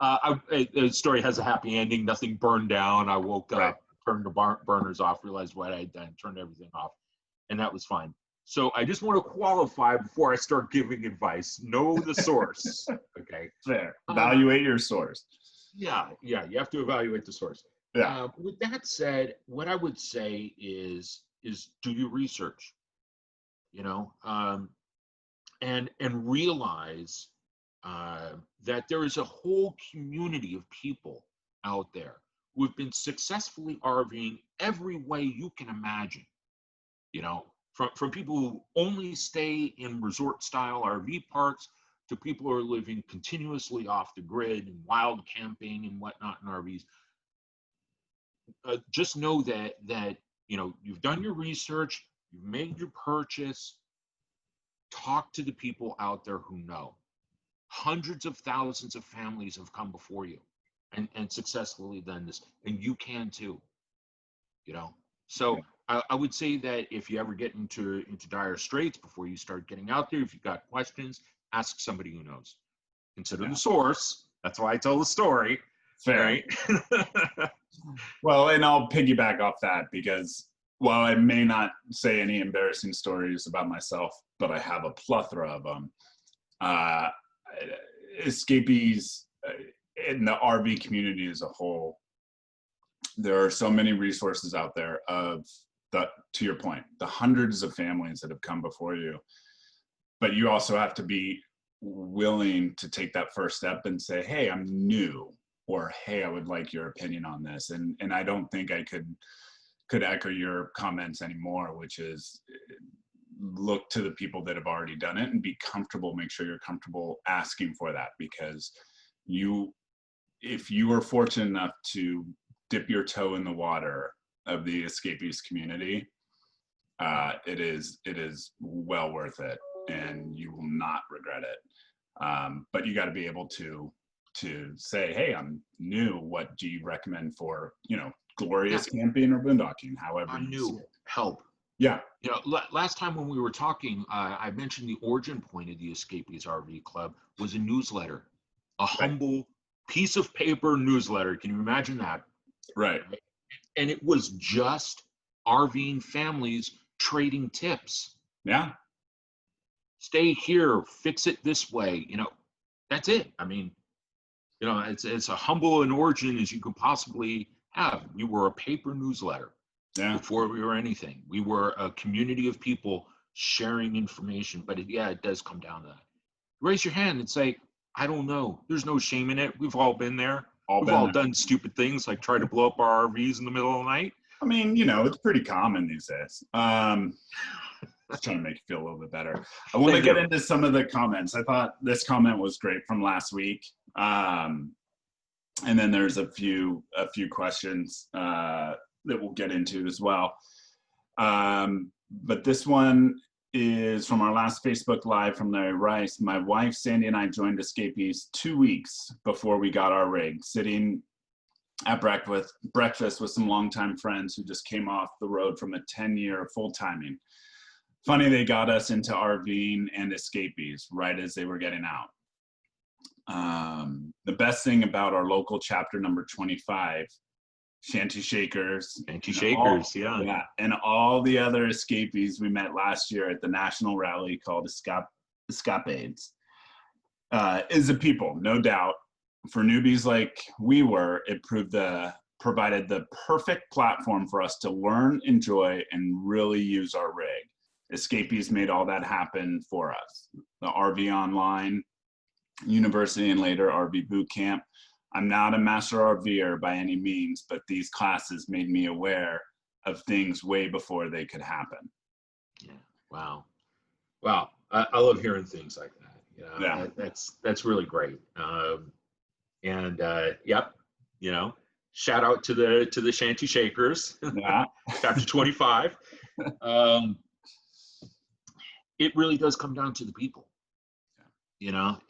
The story has a happy ending. Nothing burned down. I woke Right. up, turned the burners off, realized what I had done, turned everything off, and that was fine. So I just want to qualify before I start giving advice. Know the source. Okay. Fair. Evaluate your source. Yeah. You have to evaluate the source. Yeah. With that said, what I would say is do your research. And realize that there is a whole community of people out there who have been successfully RVing every way you can imagine. From people who only stay in resort-style RV parks to people who are living continuously off the grid and wild camping and whatnot in RVs. Just know that you've done your research, you've made your purchase. Talk to the people out there who know. Hundreds of thousands of families have come before you and successfully done this, and you can too. So I would say that if you ever get into dire straits, before you start getting out there, if you've got questions, ask somebody who knows. Consider the source. That's why I tell the story. Fair. Right? Well, and I'll piggyback off that because while I may not say any embarrassing stories about myself, but I have a plethora of them. Escapees in the RV community as a whole, there are so many resources out there to your point, the hundreds of families that have come before you. But you also have to be willing to take that first step and say, hey, I'm new, or hey, I would like your opinion on this. And I don't think I could echo your comments anymore, which is look to the people that have already done it and be comfortable, make sure you're comfortable asking for that, because if you are fortunate enough to dip your toe in the water of the escapees community, it is well worth it, and you will not regret it. But you got to be able to say, hey, I'm new. What do you recommend for, glorious camping or boondocking, however I'm you new. see it. Help. Yeah. Last time when we were talking, I mentioned the origin point of the Escapees RV Club was a newsletter, a humble piece of paper newsletter. Can you imagine that? Right. And it was just RVing families trading tips. Yeah. Stay here, fix it this way. That's it. I mean, it's a humble an origin as you could possibly have. We were a paper newsletter before we were anything. We were a community of people sharing information. But it does come down to that. Raise your hand and say, I don't know. There's no shame in it. We've all been there. We've all done stupid things like try to blow up our RVs in the middle of the night. I mean, it's pretty common these days. Just trying to make you feel a little bit better. I want to get into some of the comments. I thought this comment was great from last week. And then there's a few questions that we'll get into as well. But this one is from our last Facebook Live from Larry Rice. My wife, Sandy, and I joined Escapees 2 weeks before we got our rig, sitting at breakfast with some longtime friends who just came off the road from a 10-year full-timing. Funny, they got us into RVing and Escapees right as they were getting out. The best thing about our local chapter number 25, Shanty Shakers. Yeah. And all the other escapees we met last year at the national rally called Escapades is the people, no doubt. For newbies like we were, it provided the perfect platform for us to learn, enjoy, and really use our rig. Escapees made all that happen for us. The RV Online, University, and later RV Boot Camp. I'm not a master RVer by any means, but these classes made me aware of things way before they could happen. Yeah. Wow. I love hearing things like that. That's really great. Shout out to the Shanty Shakers. Yeah. Chapter 25. It really does come down to the people. And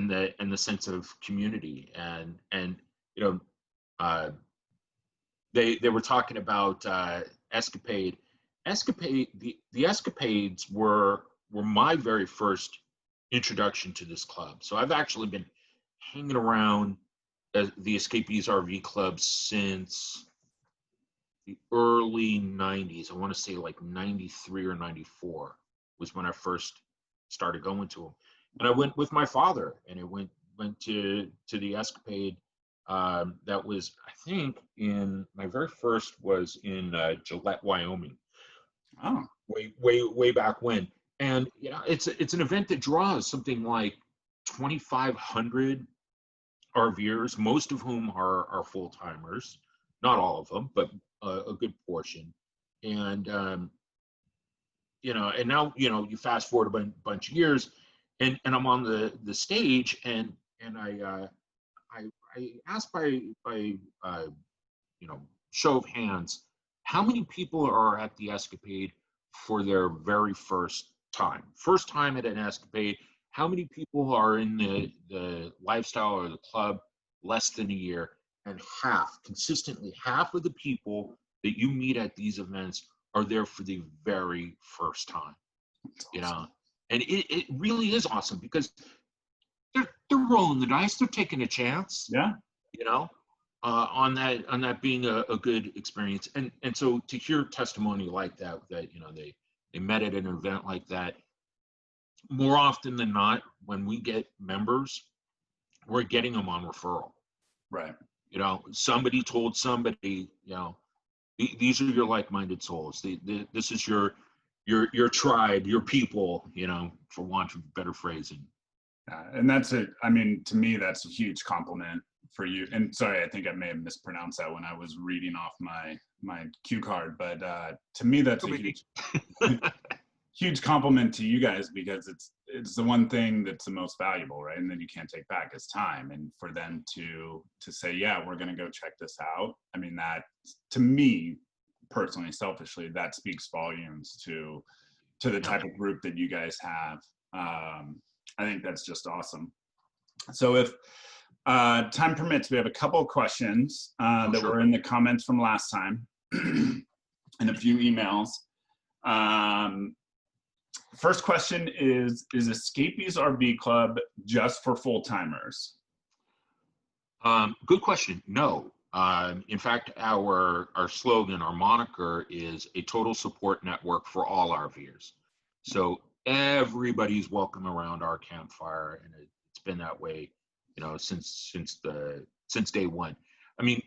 the sense of community and they were talking about Escapade. The Escapades were my very first introduction to this club. So I've actually been hanging around the Escapees RV Club since the early 90s. I want to say like 93 or 94 was when I first started going to them. And I went with my father, and it went to the Escapade. That was, I think, my very first was in Gillette, Wyoming. Oh, way back when. And it's an event that draws something like 2,500 RVers, most of whom are full timers. Not all of them, but a good portion. And and now you fast forward a bunch of years. And I'm on the stage, and I asked by show of hands, how many people are at the Escapade for their very first time at an Escapade? How many people are in the lifestyle or the club less than a year? And consistently half of the people that you meet at these events are there for the very first time. Awesome. And it really is awesome because they're rolling the dice. They're taking a chance. Yeah. On that being a good experience. And so to hear testimony like that they met at an event like that, more often than not, when we get members, we're getting them on referral. Right. Somebody told somebody, these are your like-minded souls. This is your tribe, your people, for want of better phrasing. And that's it. I mean, to me, that's a huge compliment for you. And sorry, I think I may have mispronounced that when I was reading off my cue card, but to me, that's a huge compliment to you guys, because it's the one thing that's the most valuable, right? And then you can't take back is time. And for them to say, yeah, we're going to go check this out. I mean, that, to me, personally, selfishly, that speaks volumes to the type of group that you guys have. I think that's just awesome. So if time permits, we have a couple of questions that were in the comments from last time and a few emails. First question is Escapees RV Club just for full-timers? Good question. No. In fact, our slogan, our moniker is a total support network for all RVers. So everybody's welcome around our campfire, and it's been that way, since day one. I mean,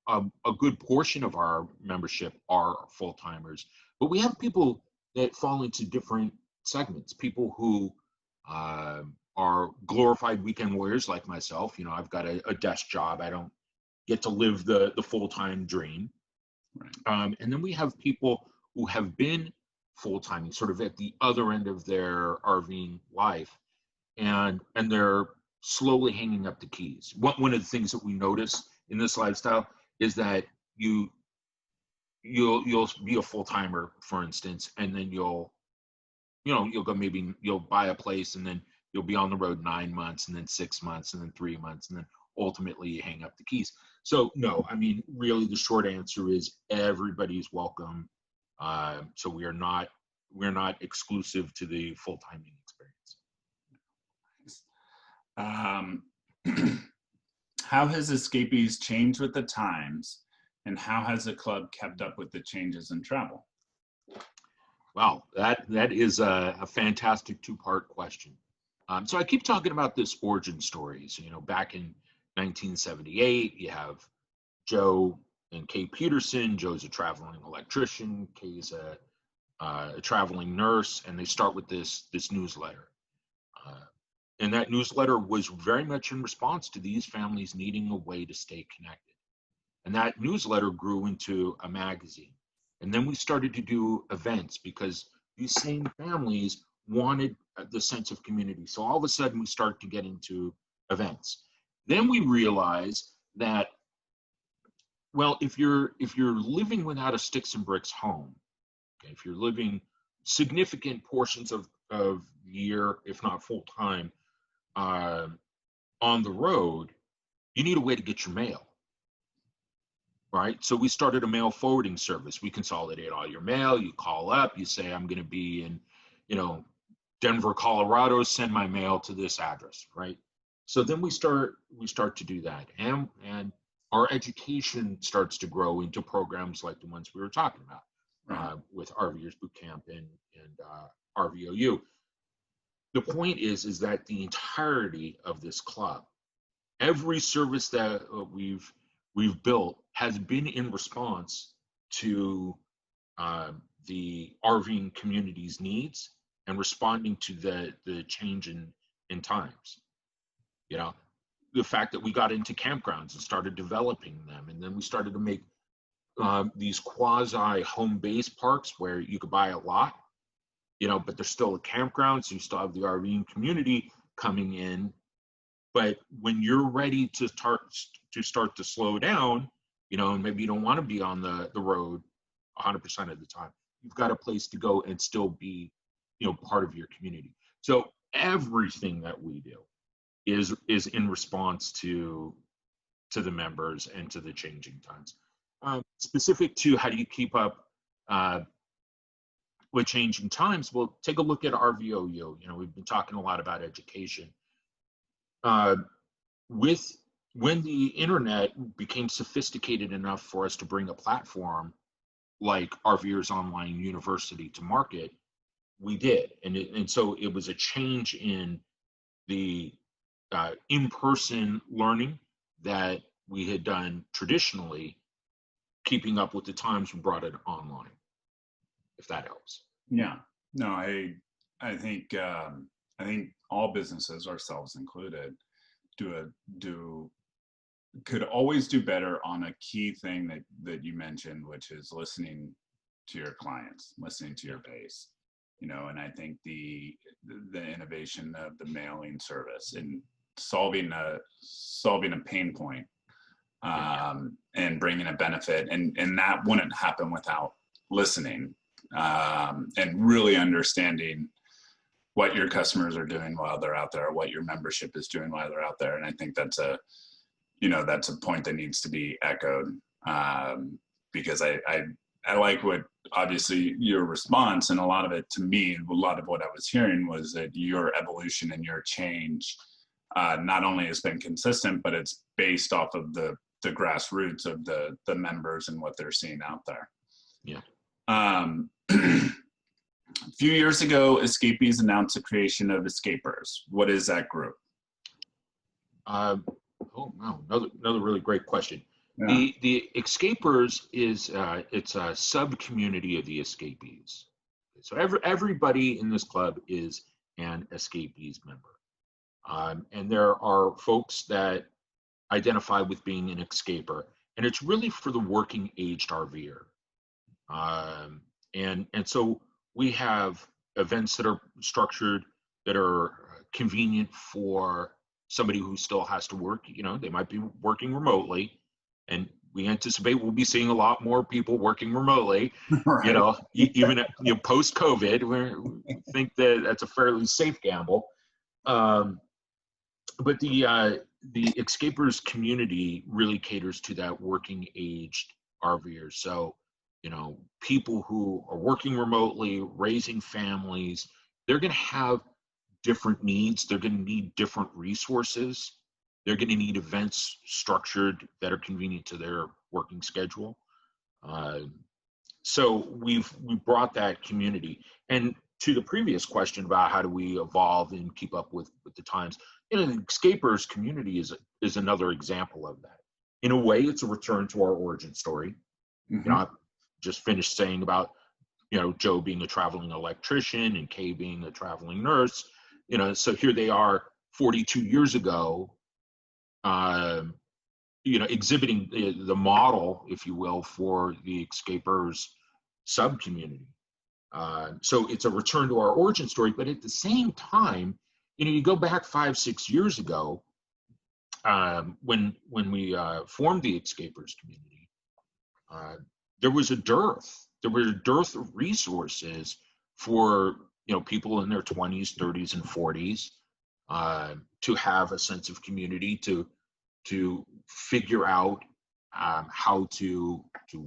a good portion of our membership are full-timers, but we have people that fall into different segments. People who are glorified weekend warriors like myself. I've got a desk job. I don't get to live the full-time dream. Right. And then we have people who have been full-timing, sort of at the other end of their RVing life, and they're slowly hanging up the keys. One of the things that we notice in this lifestyle is that you'll be a full-timer, for instance, and then you'll go, maybe you'll buy a place, and then you'll be on the road 9 months, and then 6 months, and then 3 months, and then ultimately you hang up the keys. So no, I mean, really the short answer is everybody's welcome. So we're not exclusive to the full-timing experience. How has Escapees changed with the times, and how has the club kept up with the changes in travel? Wow, that is a fantastic two-part question. So I keep talking about this origin stories. Back in 1978, you have Joe and Kay Peterson. Joe's a traveling electrician. Kay's a traveling nurse, and they start with this newsletter. And that newsletter was very much in response to these families needing a way to stay connected. And that newsletter grew into a magazine. And then we started to do events because these same families wanted the sense of community. So all of a sudden we start to get into events. Then we realize that, well, if you're living without a sticks and bricks home, okay, if you're living significant portions of the year, if not full time, on the road, you need a way to get your mail. Right? So we started a mail forwarding service. We consolidate all your mail. You call up, you say, I'm going to be in, Denver, Colorado, send my mail to this address, right? So then we start to do that. And our education starts to grow into programs like the ones we were talking about, Right. With RVers Boot Camp and RVOU. The point is that the entirety of this club, every service that we've built has been in response to the RVing community's needs and responding to the change in times. The fact that we got into campgrounds and started developing them, and then we started to make these quasi home base parks where you could buy a lot, but there's still a campground, so you still have the RVing community coming in. But when you're ready to start to slow down, and maybe you don't want to be on the road 100% of the time, you've got a place to go and still be, part of your community. So everything that we do is in response to the members and to the changing times. Specific to how do you keep up with changing times? Well, take a look at RVOU. We've been talking a lot about education. When the internet became sophisticated enough for us to bring a platform like RVers Online University to market, we did. And so it was a change in the in-person learning that we had done traditionally, keeping up with the times. We brought it online, if that helps. Yeah. No, I think all businesses, ourselves included, could always do better on a key thing that you mentioned, which is listening to your clients, listening to your base. And I think the innovation of the mailing service and solving a pain point, and bringing a benefit, and that wouldn't happen without listening, and really understanding what your customers are doing while they're out there, what your membership is doing while they're out there. And I think that's a point that needs to be echoed, because I like what, obviously, your response, and a lot of it, to me, a lot of what I was hearing was that your evolution and your change not only has been consistent, but it's based off of the grassroots of the members and what they're seeing out there. Yeah. A few years ago, Escapees announced the creation of Escapers. What is that group? Oh wow, another really great question. Yeah. The Escapers is it's a sub community of the Escapees. So everybody in this club is an Escapees member, and there are folks that identify with being an escaper, and it's really for the working aged RVer. And so we have events that are structured that are convenient for somebody who still has to work. You know, they might be working remotely, and we anticipate we'll be seeing a lot more people working remotely. Right. You know, even post COVID, we think that that's a fairly safe gamble. But the Escapers community really caters to that working aged RVers. So, you know, people who are working remotely, raising families, they're going to have different needs. They're going to need different resources. They're going to need events structured that are convenient to their working schedule. So we brought that community. And to the previous question about how do we evolve and keep up with the times, you know, the Escapers community is another example of that. In a way, it's a return to our origin story. Mm-hmm. You know, I just finished saying about, you know, Joe being a traveling electrician and Kay being a traveling nurse. You know, so here they are 42 years ago, you know, exhibiting the model, if you will, for the Escapers sub-community. So it's a return to our origin story, but at the same time, you know, you go back 5-6 years ago, when we formed the Escapers community, there was a dearth. There was a dearth of resources for, you know, people in their 20s, 30s, and 40s to have a sense of community, to figure out how to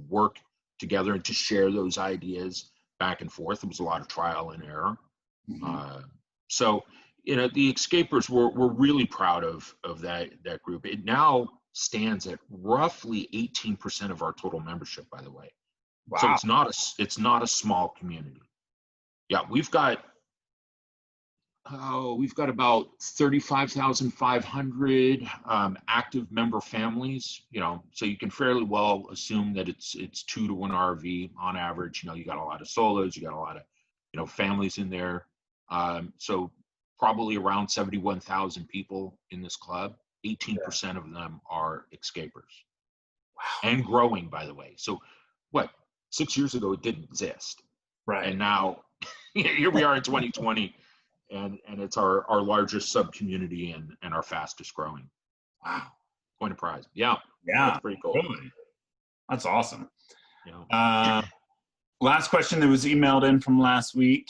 work together and to share those ideas back and forth. There was a lot of trial and error. Mm-hmm. So, you know, the Escapers, we're really proud of that group. It now stands at roughly 18% of our total membership, by the way. Wow. So it's not a small community. Yeah, we've got about 35,500 active member families. You know, so you can fairly well assume that it's 2 to 1 RV on average. You know, you got a lot of solos, you got a lot of, you know, families in there. So probably around 71,000 people in this club. 18% of them are Escapers. Wow. And growing, by the way. So what, 6 years ago, it didn't exist. Right. And now here we are in 2020, and it's our largest sub community and our fastest growing. Wow. Point of pride. Yeah. Yeah. That's pretty cool. Really? That's awesome. Yeah. Last question that was emailed in from last week.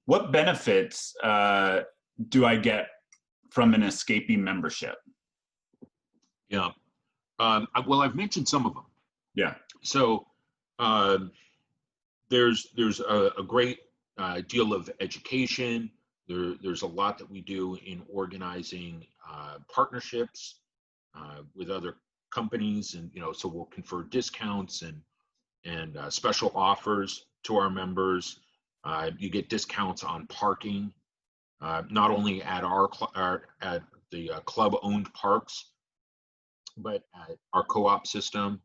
What benefits do I get from an Escapee membership? Yeah. Well, I've mentioned some of them. Yeah. So there's a great deal of education. There's a lot that we do in organizing partnerships with other companies, and you know, so we'll confer discounts and special offers to our members. You get discounts on parking, not only at at the club-owned parks, but at our co-op system,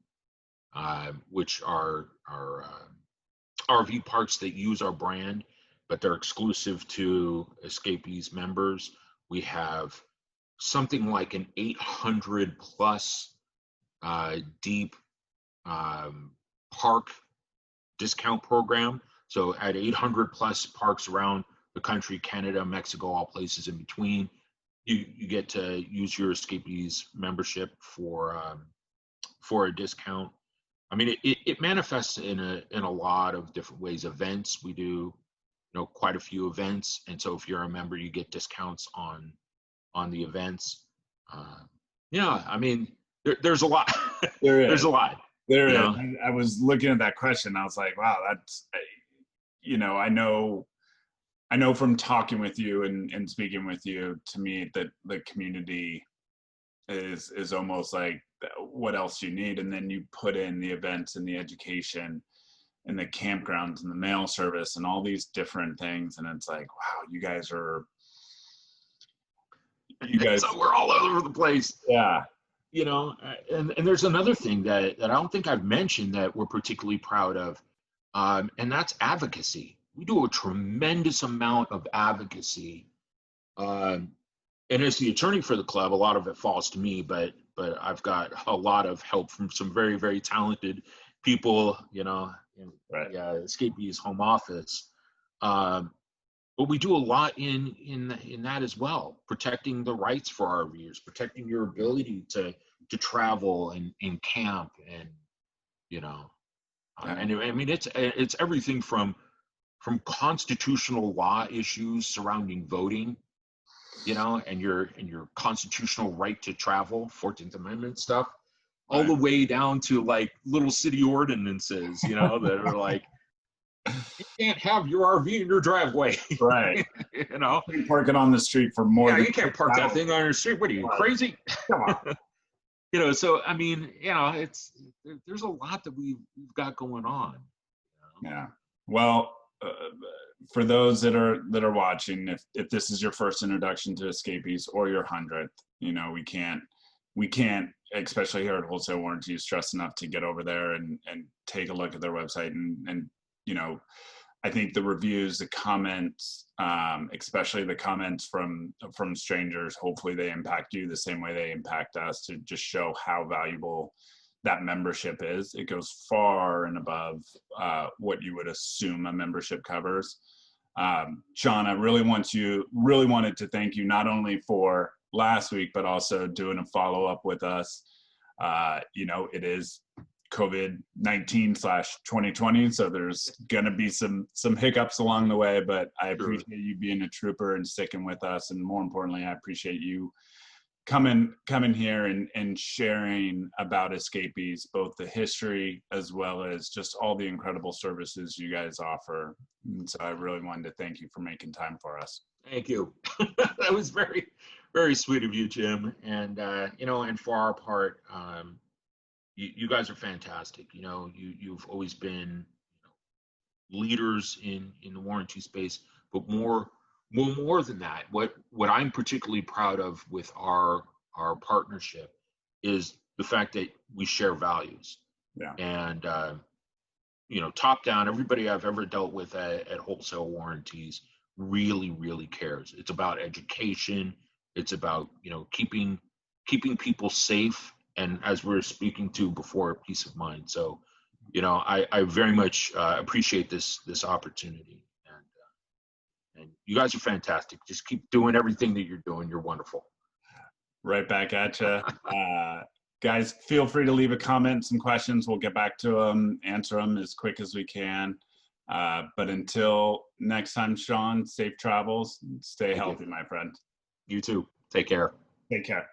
which are RV parks that use our brand, but they're exclusive to Escapees members. We have something like an 800 plus deep park discount program. So at 800 plus parks around the country, Canada, Mexico, all places in between, you get to use your Escapees membership for a discount. I mean, it manifests in a lot of different ways. Events, we do, you know, quite a few events, and so if you're a member, you get discounts on the events. Yeah, I mean, there's a lot. There's a lot. There is. I was looking at that question. I was like, wow, that's, you know, I know from talking with you and speaking with you, to me, that the community is almost like what else you need. And then you put in the events and the education and the campgrounds and the mail service and all these different things. And it's like, wow, you guys, so we're all over the place. Yeah. You know, and there's another thing that I don't think I've mentioned that we're particularly proud of, and that's advocacy. We do a tremendous amount of advocacy. And as the attorney for the club, a lot of it falls to me, but I've got a lot of help from some very, very talented people, you know, in the Escapees home office. But we do a lot in that as well, protecting the rights for RVers, protecting your ability to travel and camp, and you know, and I mean it's everything from constitutional law issues surrounding voting, you know, and your constitutional right to travel, 14th Amendment stuff, all the way down to like little city ordinances, you know, that are like, you can't have your RV in your driveway. Right. You know, you park it on the street for more than you can't park that thing on your street. What are you, crazy? Come on. You know, so I mean, you know, there's a lot that we've got going on. You know? Yeah. Well, for those that are watching, if this is your first introduction to Escapees or your 100th, you know, we can't, especially here at Wholesale Warranties, stress enough to get over there and take a look at their website and you know, I think the reviews, the comments, especially the comments from strangers, hopefully they impact you the same way they impact us, to just show how valuable that membership is. It goes far and above what you would assume a membership covers. Sean, I really wanted to thank you not only for last week, but also doing a follow-up with us. You know, it is COVID-19/2020, so there's gonna be some hiccups along the way, but I appreciate you being a trooper and sticking with us, and more importantly, I appreciate you coming here and sharing about Escapees, both the history as well as just all the incredible services you guys offer. And so I really wanted to thank you for making time for us. Thank you. That was very, very sweet of you, Jim. And you know, and for our part, you guys are fantastic. You know, you've always been, you know, leaders in the warranty space, but more than that, what I'm particularly proud of with our partnership is the fact that we share values. Yeah. And you know, top down, everybody I've ever dealt with at Wholesale Warranties really, really cares. It's about education. It's about, you know, keeping people safe, and as we were speaking to before, peace of mind. So, you know, I very much appreciate this opportunity, and you guys are fantastic. Just keep doing everything that you're doing. You're wonderful. Right back at you. Guys, feel free to leave a comment, some questions. We'll get back to them, answer them as quick as we can. But until next time, Sean, safe travels. Stay healthy, my friend. You too. Take care. Take care.